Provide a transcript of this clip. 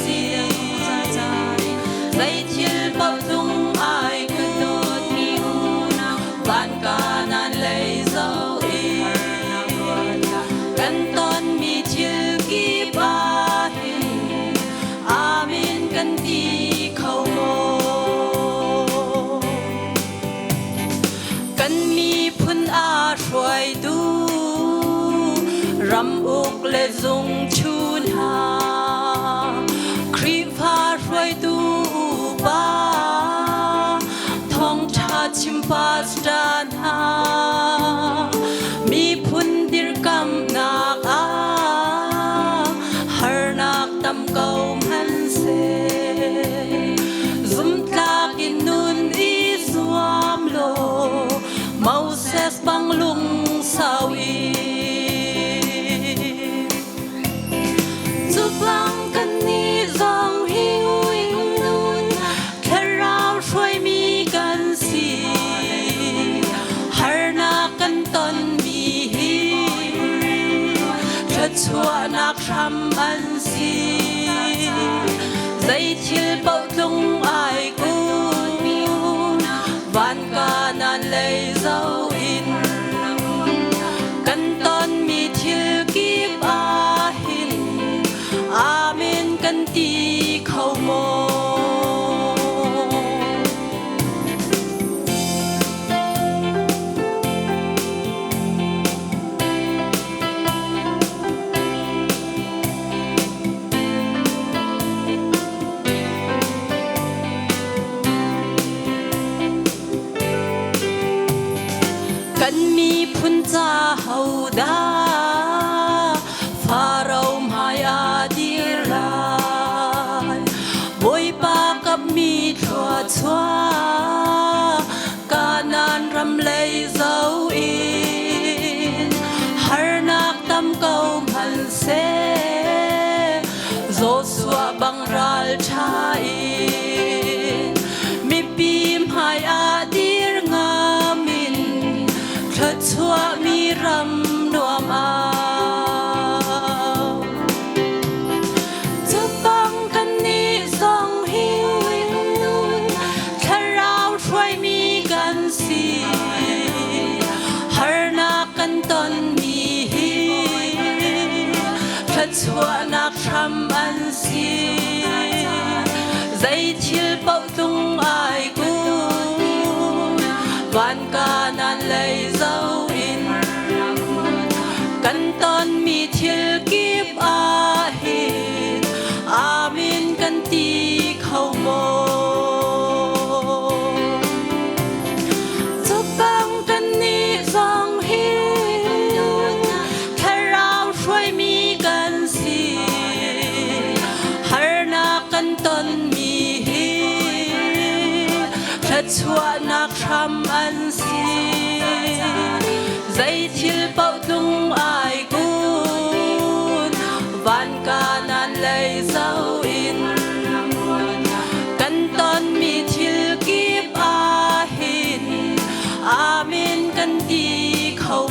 si dây chill bao dung ai cứ đốt nghiêng van ca nan lấy dấu ý căn ton mi chill kí ba hin amin căn ti khâu mô căn mi phun a xoay du ram uk le dung chun ha creep ha xoay du ba thong cha chim pa stan ha mi phun dir kam nak a har nak tam câu han se zum tlak in nun i suam lo Moses bang lung sawi Zublang kan ni zong hiu in nun Kharao shoi mi kan si Har na kan ton mi hi Thật chua nak ram an si Dây chill bao lung ai kun Van ca nan lấy dấu in Căn ton mi thiêu kiếp a hin Amen căn ti khâu mô Căn mi phun cha hậu đa Pharaoh mai a dir lai Boi pa kap mi thua chua Kanan ram lấy dấu in Har nak tam câu man se Joshua bang ral cha in Mi pim hai a dir ngamin Thật chua mi ram nuam ao Chúc bang kan ni song hiu in nun Kharao shoi mi kan si Har na kan ton mi hi Thật chua nak ram an si Dây chill bao dung ai kun Van ca nan lấy dấu in Căn ton mi thiêu kiếp a hin Amin căn ti khâu mô Chúc bang căn ni dòng hin Kharao shoi mi căn si Har na căn ton mi hi Thật chua nak ram an si Dây chill bao dung ai kun Van ca nan lấy dấu in Căn ton mi thiêu kiếp a hin Amen căn ti khâu